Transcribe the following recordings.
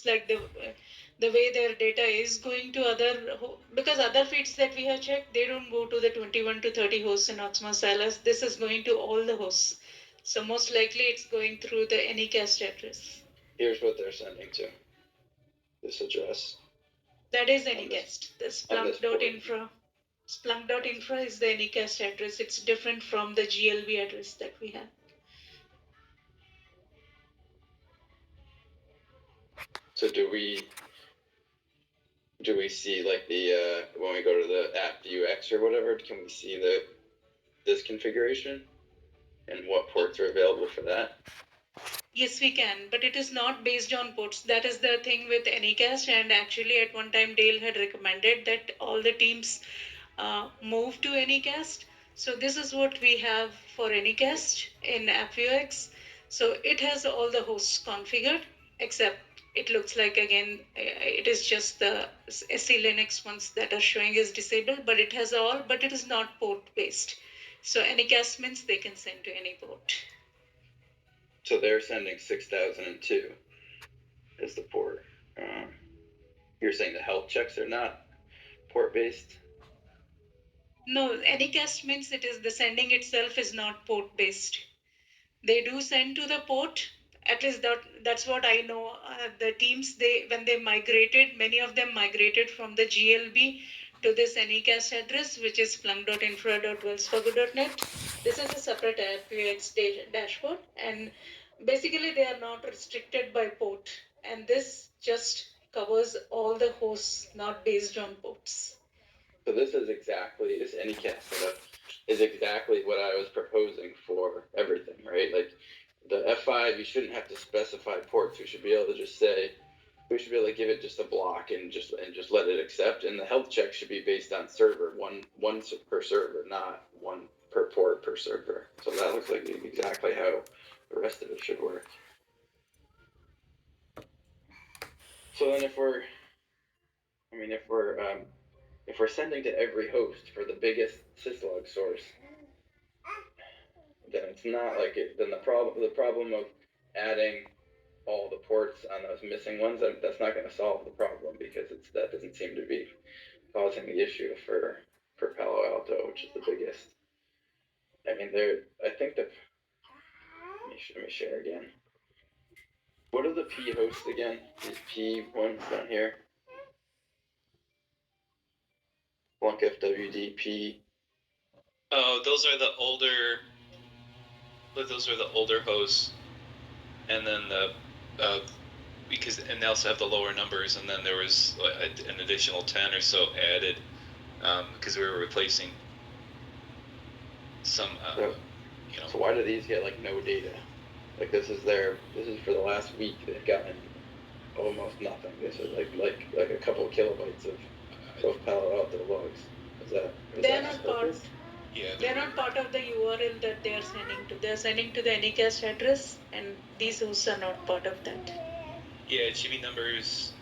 like the way their data is going to because other feeds that we have checked, they don't go to the 21 to 30 hosts in Oxmoor Silas. This is going to all the hosts. So most likely it's going through the Anycast address. Here's what they're sending to this address. That is Anycast. The Splunk.infra. Splunk.infra is the Anycast address. It's different from the GLB address that we have. So do we see like the when we go to the app UX or whatever, can we see this configuration and what ports are available for that? Yes, we can, but it is not based on ports. That is the thing with Anycast, and actually at one time Dale had recommended that all the teams move to Anycast. So this is what we have for Anycast in AppView. So it has all the hosts configured, except it looks like again it is just the SC Linux ones that are showing as disabled, but it has all, but it is not port based. So Anycast means they can send to any port. So they're sending 6002 as the port. You're saying the health checks are not port based? No, Anycast means it is the sending itself is not port based. They do send to the port. At least that's what I know. The teams, when they migrated, many of them migrated from the GLB to this Anycast address, which is splunk.infra.wellsfargo.net. This is a separate AppUX dashboard, and basically they are not restricted by port. And this just covers all the hosts, not based on ports. So this Anycast setup is exactly what I was proposing for everything, right? Like the F5, you shouldn't have to specify ports. We should be able to just say, we should be able to give it just a block and just let it accept. And the health check should be based on server, one per server, not one per port per server. So that looks like exactly how the rest of it should work. So then if we're sending to every host for the biggest syslog source, then it's not like it. Then the problem of adding all the ports on those missing ones, that's not going to solve the problem, because that doesn't seem to be causing the issue for Palo Alto, which is the biggest. I mean, I think that. Let me share again. What are the P hosts again? These P ones down here. Splunk FWD. Oh, those are the older hosts, and then and they also have the lower numbers, and then there was an additional 10 or so added because we were replacing some. So why do these get like no data? Like this is for the last week. They've gotten almost nothing. This is like a couple of kilobytes of Palo Alto logs. They're not part. Yeah, they're not part of the URL that they are sending to. They are sending to the Anycast address, and these hosts are not part of that. Yeah, it should be numbers,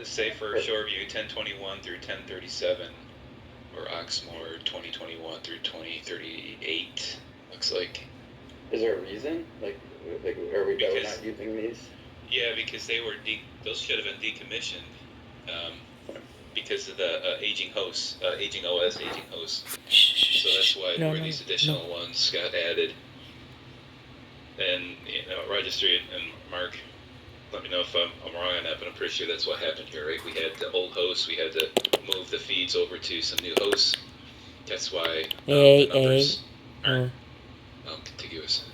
say for Shoreview 1021 through 1037, or Oxmoor 2021 through 2038. Looks like. Is there a reason? Like are we not using these? Yeah, because those should have been decommissioned because of the aging hosts, aging OS, aging hosts. So that's why these additional ones got added. And Registry and Mark, let me know if I'm wrong on that, but I'm pretty sure that's what happened here, right? We had the old hosts, we had to move the feeds over to some new hosts. That's why the numbers aren't contiguous.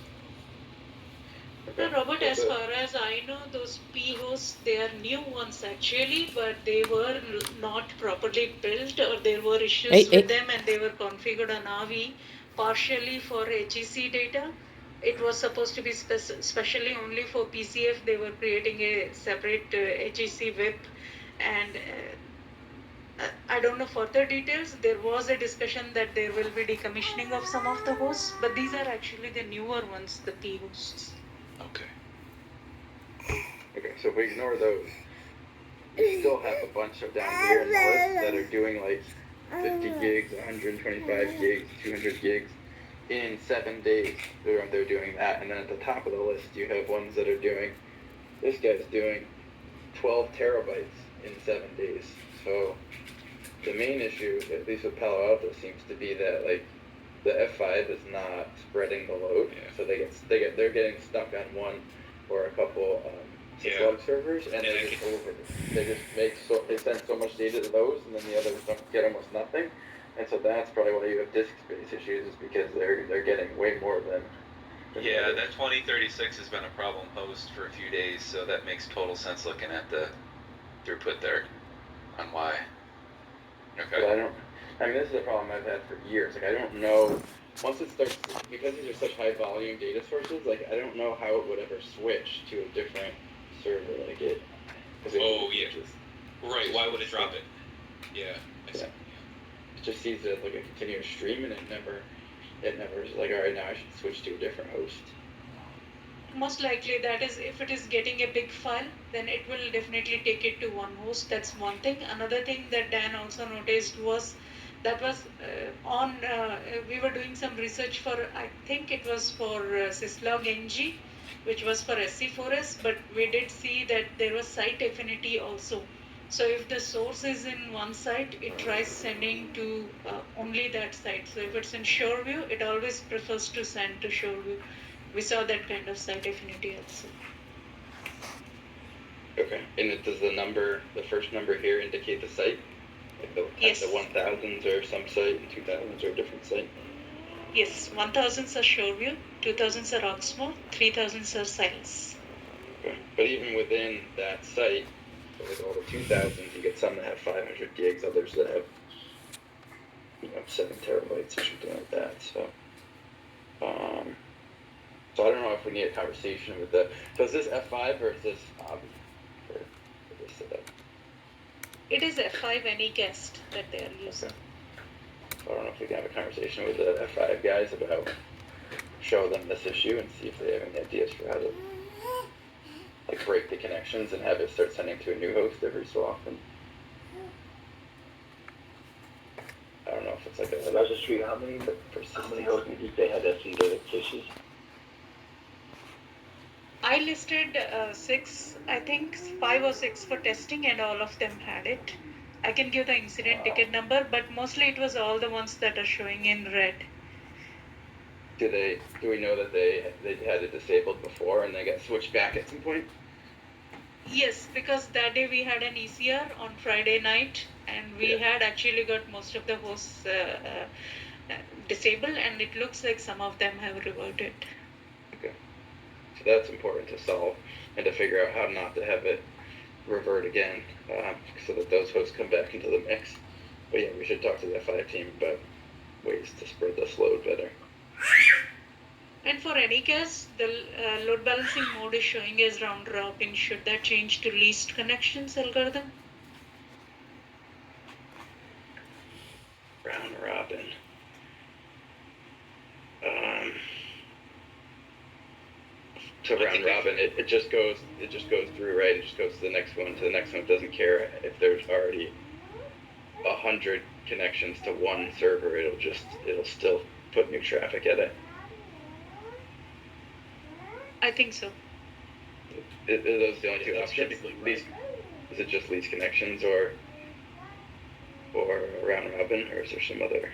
No, Robert, as far as I know, those P hosts, they are new ones actually, but they were not properly built, or there were issues with them, and they were configured on Avi partially for HEC data. It was supposed to be specially only for PCF. They were creating a separate HEC WIP, and I don't know further details. There was a discussion that there will be decommissioning of some of the hosts, but these are actually the newer ones, the P hosts. Okay, so if we ignore those, we still have a bunch of down here in the list that are doing like 50 gigs, 125 gigs, 200 gigs in 7 days. They're doing that, and then at the top of the list you have ones that are doing. This guy's doing 12 terabytes in 7 days. So the main issue, at least with Palo Alto, seems to be that like the F5 is not spreading the load, so they're getting stuck on one or a couple syslog servers, and they're just over. They just they send so much data to those, and then the others don't get almost nothing, and so that's probably why you have disk space issues, is because they're getting way more than yeah, that 2036 has been a problem host for a few days, so that makes total sense looking at the throughput there on why. Okay. But this is a problem I've had for years. Like, I don't know, once it starts, because these are such high volume data sources, like, I don't know how it would ever switch to a different server, like it. Oh, yeah. Right, why would it drop it? Yeah, I see. Yeah. It just sees it like a continuous stream, and it never is like, alright, now I should switch to a different host. Most likely that is, if it is getting a big file, then it will definitely take it to one host. That's one thing. Another thing that Dan also noticed was that was we were doing some research for, I think it was for syslog ng, which was for SC4S, but we did see that there was site affinity also. So if the source is in one site, it tries sending to only that site. So if it's in ShoreView, it always prefers to send to ShoreView. We saw that kind of site affinity also. Okay, and does the first number here indicate the site? Like yes. The 1000s are some site and 2000s are a different site? Yes, 1000s are ShoreView, 2000s are Oxmoor, 3000s are Silence. Okay. But even within that site, with all the 2000s, you get some that have 500 gigs, others that have 7 terabytes or something like that. So I don't know if we need a conversation with the. So is this F5 or is this Avi for this setup? It is F5 Anycast that they are using. Okay. So I don't know if we can have a conversation with the F5 guys about show them this issue and see if they have any ideas for how to like break the connections and have it start sending to a new host every so often. I don't know if it's like a registry. How many hosts did they have SC data caches? I listed 6, I think 5 or 6 for testing, and all of them had it. I can give the incident ticket number, but mostly it was all the ones that are showing in red. Do we know that they had it disabled before and they got switched back at some point? Yes, because that day we had an ECR on Friday night, and we had actually got most of the hosts disabled, and it looks like some of them have reverted. Okay. So that's important to solve and to figure out how not to have it revert again, so that those hosts come back into the mix. But yeah, we should talk to the F5 team about ways to spread this load better. And for Anycast, the load balancing mode is showing as round robin. Should that change to least connections algorithm? Round robin. So round robin, it just goes through, right? It just goes to the next one, It doesn't care if there's already 100 connections to one server. It'll still put new traffic at it. I think so. Are those the only two options? Is it just least connections or round robin, or is there some other?